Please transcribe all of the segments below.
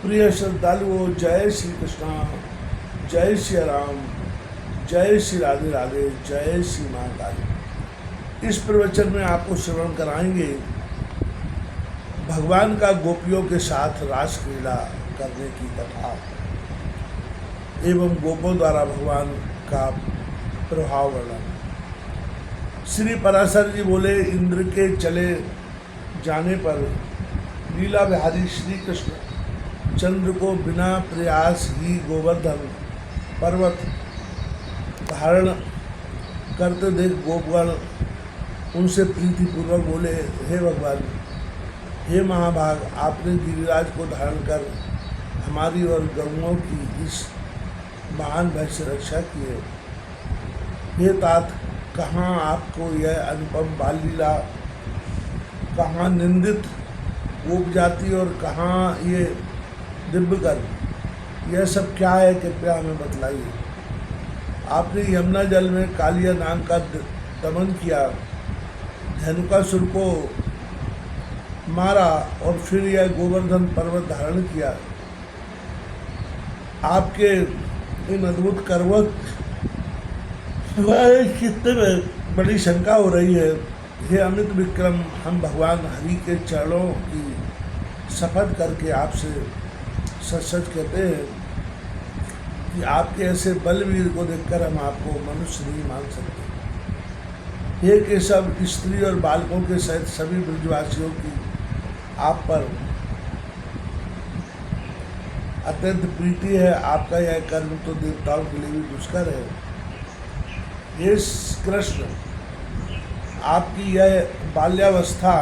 प्रिय श्रद्धालुओं, जय श्री कृष्णा, जय श्री राम, जय श्री राधे राधे, जय श्री महाकाल। इस प्रवचन में आपको श्रवण कराएंगे भगवान का गोपियों के साथ रास क्रीड़ा करने की कथा एवं गोपों द्वारा भगवान का प्रभाव वर्णन। श्री पराशर जी बोले, इंद्र के चले जाने पर लीला बिहारी श्री कृष्ण चंद्र को बिना प्रयास ही गोवर्धन पर्वत धारण करते देख गोपगण उनसे प्रीतिपूर्वक बोले, हे भगवान, हे महाभाग, आपने गिरिराज को धारण कर हमारी और गौओं की इस महान भय से रक्षा की है। हे तात, कहाँ आपको यह अनुपम बाल लीला, कहाँ निंदित गोप जाति और कहाँ ये दिव्य कर्म, यह सब क्या है, कृपया हमें बतलाइए। आपने यमुना जल में कालिया नाग का दमन किया, धेनुकासुर को मारा और फिर यह गोवर्धन पर्वत धारण किया। आपके इन अद्भुत कर्मों चित्त में बड़ी शंका हो रही है। हे अमित विक्रम, हम भगवान हरि के चरणों की शपथ करके आपसे सच सच कहते हैं कि आपके ऐसे बलवीर को देखकर हम आपको मनुष्य नहीं मान सकते। हे केशव, स्त्री और बालकों के सहित सभी ब्रजवासियों की आप पर अत्यंत प्रीति है। आपका यह कर्म तो देवताओं के लिए भी दुष्कर है। हे कृष्ण, आपकी यह बाल्यावस्था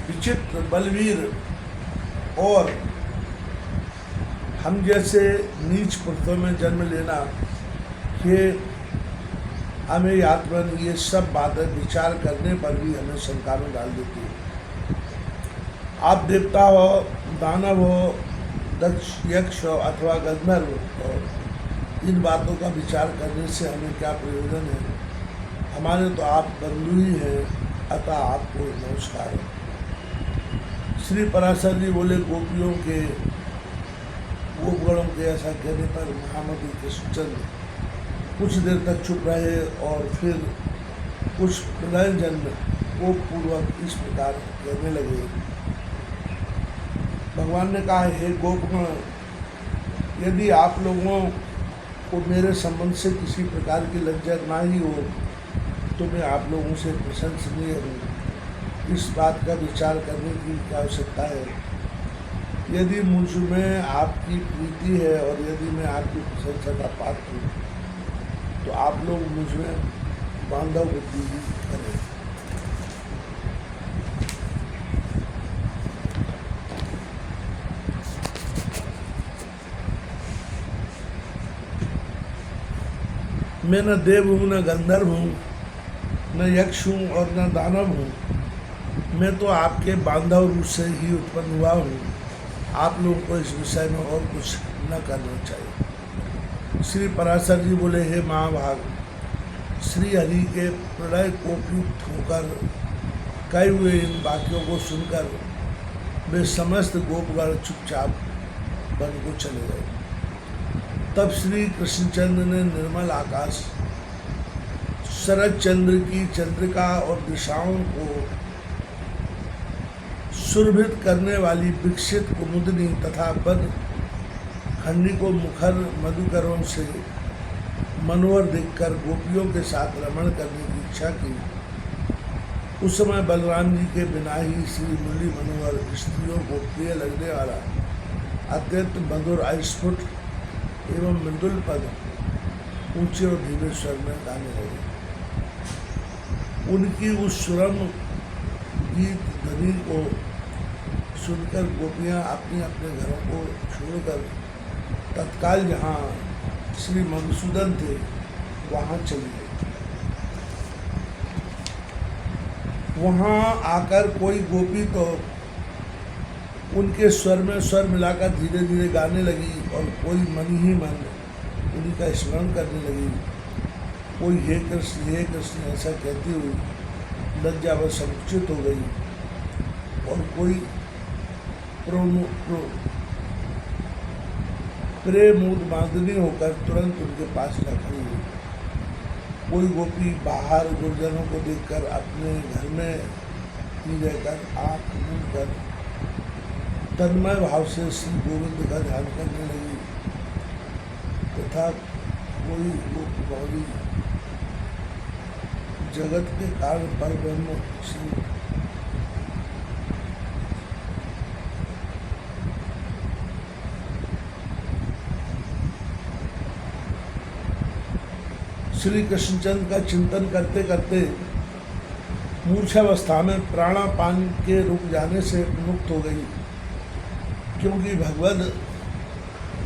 विचित्र, बलवीर और हम जैसे नीच पुरुषों में जन्म लेना, ये हमें आत्मन ये सब बातें विचार करने पर भी हमें शंका में डाल देती है। आप देवता हो, दानव हो, दक्ष, यक्ष हो अथवा गंधर्व हो, इन बातों का विचार करने से हमें क्या प्रयोजन है। हमारे तो आप बंधु ही हैं, अतः आपको नमस्कार है। श्री पराशर जी बोले, गोपगणों के ऐसा कहने पर महामती कृष्णचंद्र कुछ देर तक चुप रहे और फिर कुछ प्रलयजन कोपपूर्वक इस प्रकार कहने लगे। भगवान ने कहा, हे गोपगण, यदि आप लोगों को मेरे संबंध से किसी प्रकार की लज्जा ना ही हो तो मैं आप लोगों से प्रशंसनीय हूँ। इस बात का विचार करने की क्या आवश्यकता है। यदि मुझ में आपकी प्रीति है और यदि मैं आपकी प्रशंसा का पात्र हूँ तो आप लोग मुझ में बांधव बुद्धि ही करें। मैं न देव हूँ, न गंधर्व हूँ, न यक्ष हूँ और न दानव हूँ। मैं तो आपके बांधव रूप से ही उत्पन्न हुआ हूँ। आप लोगों को इस विषय में और कुछ न करना चाहिए। श्री पराशर जी बोले, हे महाभाग, श्री हरि के प्रलय कोपयुक्त होकर कहे हुए इन वाक्यों को सुनकर वे समस्त गोपगण चुपचाप वन को चले गए। तब श्री कृष्णचंद्र ने निर्मल आकाश, शरद चंद्र की चंद्रिका और दिशाओं को सुरभित करने वाली विकसित कुमुदनी तथा बद खंडी को मुखर मधुकरों से मनोहर देखकर गोपियों के साथ रमण करने की इच्छा की। उस समय बलराम जी के बिना ही श्री मुरली मनोहर स्त्रियों को प्रिय लगने वाला अत्यंत मधुर, अस्फुट एवं मृदुल पद ऊंचे और धीमे स्वर में गाने लगे। उनकी उस सुरम गीत ध्वनि को सुनकर गोपियाँ अपने अपने घरों को छोड़कर तत्काल जहाँ श्री मधुसूदन थे वहाँ चली गई। वहाँ आकर कोई गोपी तो उनके स्वर में स्वर मिलाकर धीरे धीरे गाने लगी और कोई मन ही मन उन्हीं का स्मरण करने लगी। कोई हे कृष्ण ऐसा कहती हुई लज्जावश संकुचित हो गई और कोई प्रेम उन्मादिनी होकर तुरंत उनके पास जा खड़ी हुई। कोई गोपी बाहर गुरुजनों को देखकर अपने घर में ही रहकर आँख मूंद कर तन्मय भाव से श्री गोविंद का ध्यान करने लगी तथा कोई गोपी गौरी जगत के कारण पर ब्रह्म श्री श्री कृष्णचंद्र का चिंतन करते करते मूर्छावस्था में प्राणापान के रुक जाने से मुक्त हो गई, क्योंकि भगवद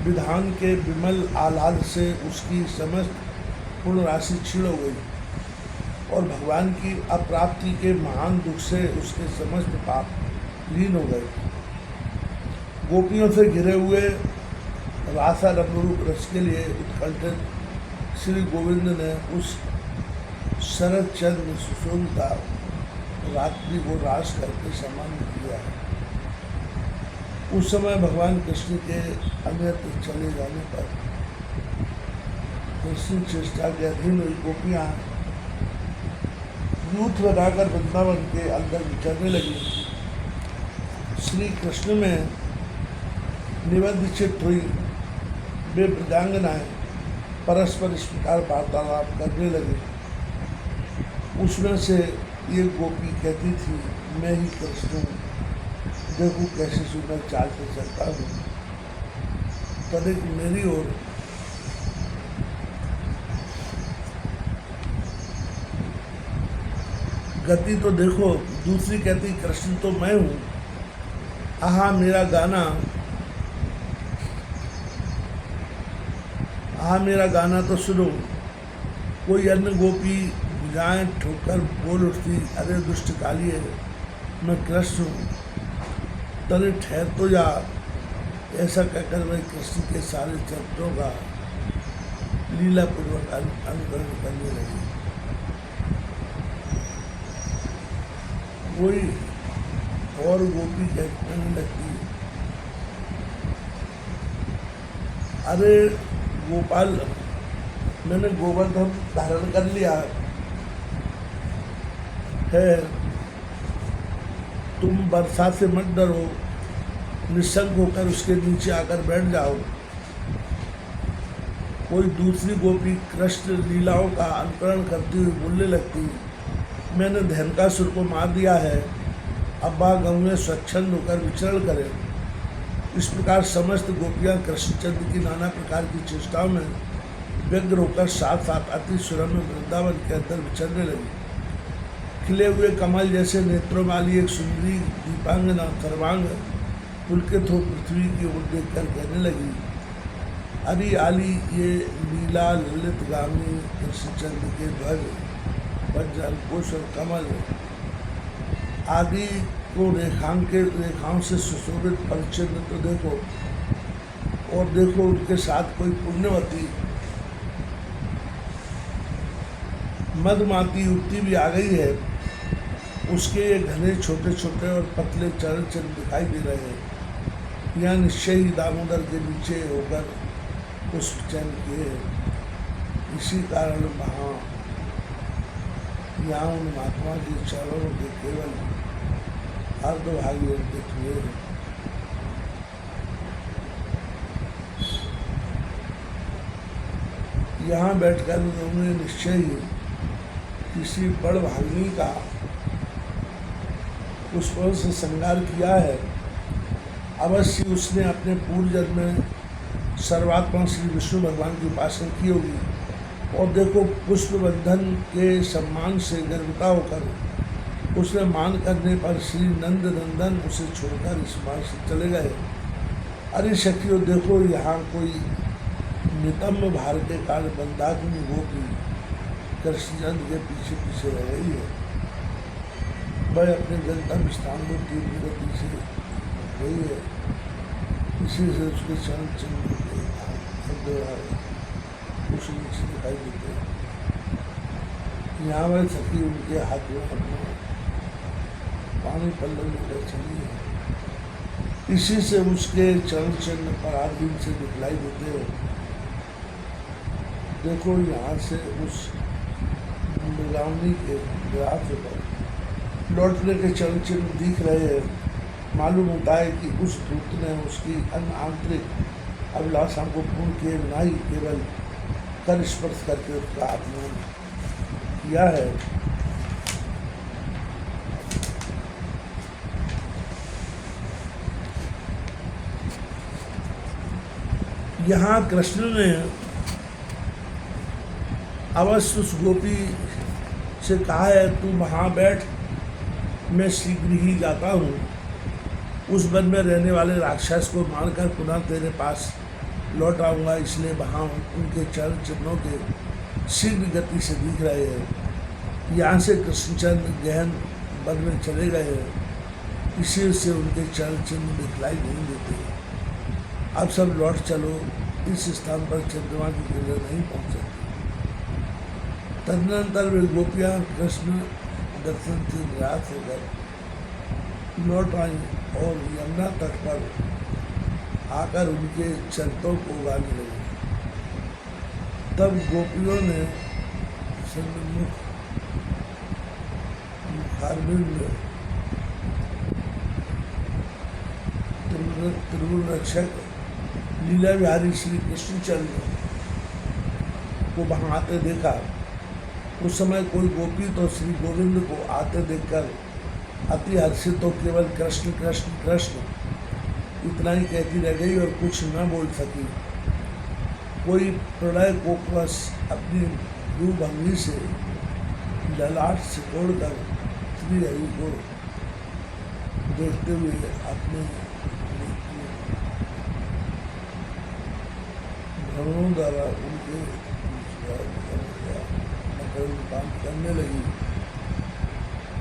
विधान के विमल आह्लाद से उसकी समस्त पूर्ण राशि क्षीण हो गई और भगवान की अप्राप्ति के महान दुख से उसके समस्त पाप लीन हो गए। गोपियों से घिरे हुए रासा रमरूप रस के लिए उत्कंठित श्री गोविंद ने उस शरद चंद्र सुशोभिता रात्रि को रास करके सामान्य किया है। उस समय भगवान कृष्ण के अन्यत्र चले जाने पर कृष्ण चेष्टा के अधीन हुई गोपियाँ यूथ बनाकर वृंदावन के अंदर विचरने लगी। श्री कृष्ण में निबद्ध चित्त हुई वे वृंदांगनाएं परस्पर इस प्रकार वार्तालाप करने लगे। उसमें से एक गोपी कहती थी, मैं ही कृष्ण हूँ, देखो कैसे सुंदर चाल से चलता हूँ। तनिक मेरी ओर गति तो देखो। दूसरी कहती, कृष्ण तो मैं हूँ, आहा मेरा गाना, आहा मेरा गाना तो सुनो। कोई अन्य गोपी भुजाएं ठोकर बोल उठती, अरे दुष्ट कालिए, मैं कृष्ण हूँ, तने ठहर तो जा। ऐसा कहकर वह कृष्ण के सारे चरित्रों का लीलापूर्वक अनुकरण करने लगी। कोई और गोपी कहने लगती, अरे गोपाल, मैंने गोवर्धन धारण कर लिया है, तुम वर्षा से मत डरो, निशंक होकर उसके नीचे आकर बैठ जाओ। कोई दूसरी गोपी कृष्ण लीलाओं का अनुकरण करती हुई बोलने लगती, मैंने धैनकासुर को मार दिया है, अब वह गाँव में स्वच्छंद होकर विचरण करे। इस प्रकार समस्त गोपियाँ कृष्णचंद्र की नाना प्रकार की चेष्टाओं में व्यग्र होकर साथ साथ अति सुरम्य वृंदावन के अंदर विचरने लगी। खिले हुए कमल जैसे नेत्रों वाली एक सुंदरी दीपांगना सर्वांग पुलकित हो पृथ्वी की ओर देखकर कहने लगी, अरे आली ये लीला ललित गामी कृष्णचंद्र के ध्वज वज्र अंकुश और कमल आदि को रेखाओं से सुशोभित परिचिन्न तो देखो, और देखो उनके साथ कोई पुण्यवती मधुमाती युवती भी आ गई है। उसके घने छोटे छोटे और पतले चरण चिन्ह दिखाई दे रहे हैं। यह निश्चय ही दामोदर के नीचे होकर पुष्प चयन किए हैं। इसी कारण वहाँ यहाँ उन महात्मा के चरणों के केवल अर्धभागी अंकित हुए हैं। यहाँ बैठकर उन्होंने निश्चय ही किसी बड़ भागिनी का पुष्पों से श्रृंगार किया है। अवश्य उसने अपने पूर्व जन्म में सर्वात्मा श्री विष्णु भगवान की उपासना की होगी। और देखो पुष्प बंधन के सम्मान से गर्विता होकर उसने मान करने पर श्री नंद नंदन उसे छोड़कर इस बार से चले गए। अरे सखियों देखो, यहाँ कोई नितम्ब भार के कारण बंदाग्नि गोपी कृष्णचंद्र के पीछे पीछे रह रही है। वह अपने गंतव्य स्थान को तीव्र गति से गई है। इसी से उसके चरण चिन्ह कुछ नीचे दिखाई देते हैं। यहाँ वह सखी उनके हाथ में अपना पानी पल्लव लेकर चली है। इसी से उसके चरण चिन्ह पराधीन से दिखलाई देते हैं। देखो यहाँ से उस मृगावनी के ग्राफ पर लौटने के चरण चिन्ह दिख रहे हैं। मालूम होता है कि उस दूत ने उसकी अन्य आंतरिक अभिलाषा को पूर्ण किए बिना ही केवल कर स्पर्श करके उसका अपमान किया है। यहाँ कृष्ण ने अवश्य उस गोपी से कहा है, तू वहाँ बैठ, मैं शीघ्र ही जाता हूँ। उस वन में रहने वाले राक्षस को मारकर पुनः तेरे पास लौट आऊँगा, इसलिए वहाँ उनके चरण चिन्हों के शीघ्र गति से दिख रहे हैं। यहाँ से कृष्णचंद्र गहन वन में चले गए हैं, इसी से उनके चरण चिन्ह दिखलाई नहीं देते। अब सब लौट चलो, इस स्थान पर चंद्रमा की किरण नहीं पहुँच सकती। तदनंतर वे गोपियाँ कृष्ण दर्शन से निराश होकर लौट आई और यमुना तट पर आकर उनके चरणों को उगाने लगी। तब गोपियों ने सन्मुख मुखारबिंद त्रिभुवन रक्षक लीला बिहारी श्री कृष्णचंद्र को वहाँ आते देखा। उस समय कोई गोपी तो श्री गोविंद को आते देखकर अति हर्षित तो केवल कृष्ण कृष्ण कृष्ण इतना ही कहती रह गई और कुछ न बोल सकी। कोई प्रलय कोपवश अपनी रूभंगी से ललाट सिकोड़कर श्री हरि को देखते हुए अपने भ्रमणों द्वारा उनके काम करने लगी।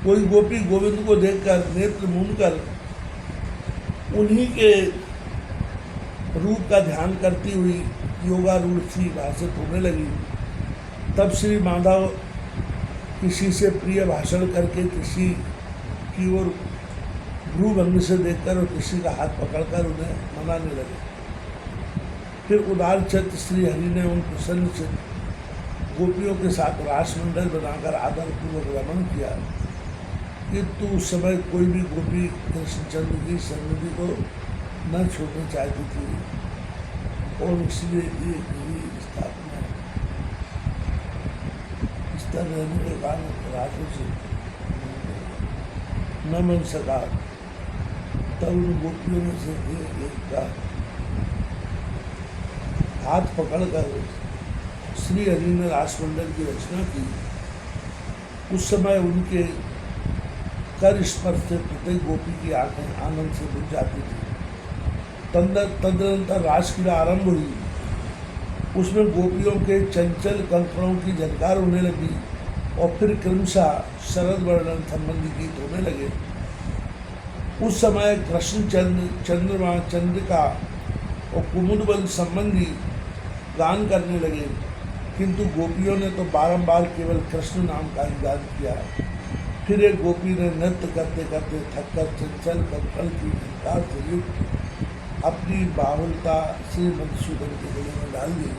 कोई गोपी गोविंद को देखकर नेत्र मूंद कर उन्हीं के रूप का ध्यान करती हुई योगारूढ़ सी भाषित होने लगी। तब श्री माधव किसी से प्रिय भाषण करके किसी की ओर भ्रूभंगी से देखकर और किसी का हाथ पकड़कर उन्हें मनाने लगे। फिर उदार चित्त श्री हरि ने उन प्रसन्न चित्त गोपियों के साथ रासमंडल बनाकर आदरपूर्वक रमण किया, किंतु उस समय कोई भी गोपी कृष्णचंद्र की सन्निधि को न छोड़ना चाहती थी और इसलिए एक ही स्थापना इस तरह रहने के कारण रातों से न मिल सका। तब उन गोपियों में से एक का हाथ पकड़कर श्री हरि ने रासमंडल की रचना की। उस समय उनके कर स्पर्श से प्रत्येक गोपी की आंखें आनंद से बुझ जाती थी। तदनंतर रासक्रीड़ा आरंभ हुई। उसमें गोपियों के चंचल कंकड़ों की झनकार होने लगी और फिर क्रमशः शरद वर्णन संबंधी गीत होने लगे। उस समय कृष्णचंद्र, चंद्रमा, चंद्रिका और कुमुदबल संबंधी गान करने लगे, किंतु गोपियों ने तो बारंबार केवल कृष्ण नाम का ही गान किया। फिर एक गोपी ने नृत्य करते करते थककर चंचल कंकड़ की झनकार से युक्त अपनी बाहुलता श्री मधुसूदन के गले में डाल दी।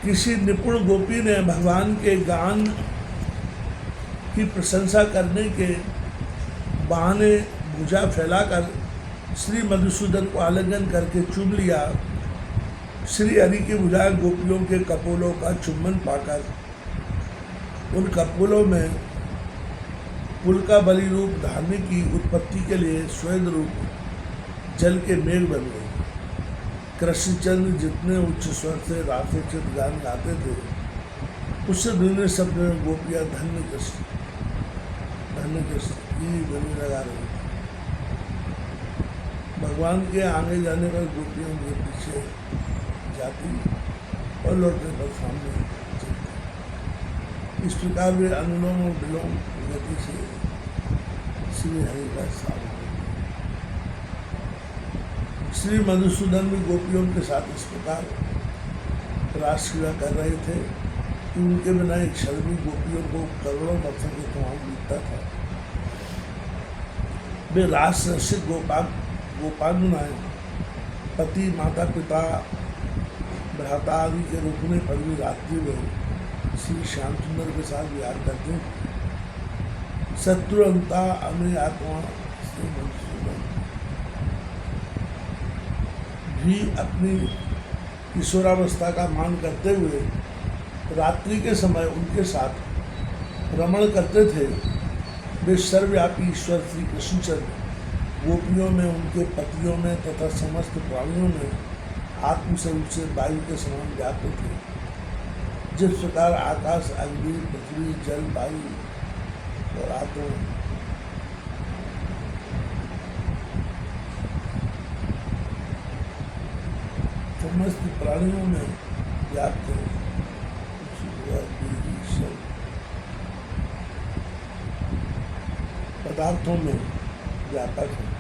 किसी निपुण गोपी ने भगवान के गान की प्रशंसा करने के बहाने भुजा फैलाकर श्री मधुसूदन को आलिंगन करके चूम लिया। श्री हरि की भुजाएं गोपियों के कपोलों का चुम्बन पाकर उन कपोलों में पुल का बलि रूप धारने की उत्पत्ति के लिए श्वेत रूप जल के मेघ बन गए। कृष्णचंद्र जितने उच्च स्वर से रासोचित गान गाते थे, उससे दूसरे शब्द में गोपियाँ धन्य कृष्ण की ध्वनि लगा रही। भगवान के आगे जाने पर गोपियों के पीछे जाती और लौटने पर सामने चलती। इस प्रकार वे अनुलोम और विलोम गति से श्री हरि का साथ। श्री मधुसूदन भी गोपियों के साथ इस प्रकार रासक्रीड़ा कर रहे थे कि उनके बिना एक क्षण भी गोपियों को करोड़ों वर्षों के तमाम बीतता था। वे रास रसिक गोपांगनाएं पति माता पिता भ्राता आदि के रुकने पर भी रात्रि में श्री श्याम सुंदर के साथ विहार करते हैं। शत्रुअंता अमेय आत्मा से मधुसूदन भी अपनी किशोरावस्था का मान करते हुए रात्रि के समय उनके साथ रमण करते थे। वे सर्वव्यापी ईश्वर श्री कृष्णचंद्र गोपियों में, उनके पतियों में तथा समस्त प्राणियों में आत्मस्वरूप से वायु के समान व्याप्त थे। जिस प्रकार आकाश, अग्नि, पृथ्वी, जल, वायु और आत्मा समस्त प्राणियों में व्याप्त है, पदार्थों में व्यापक है।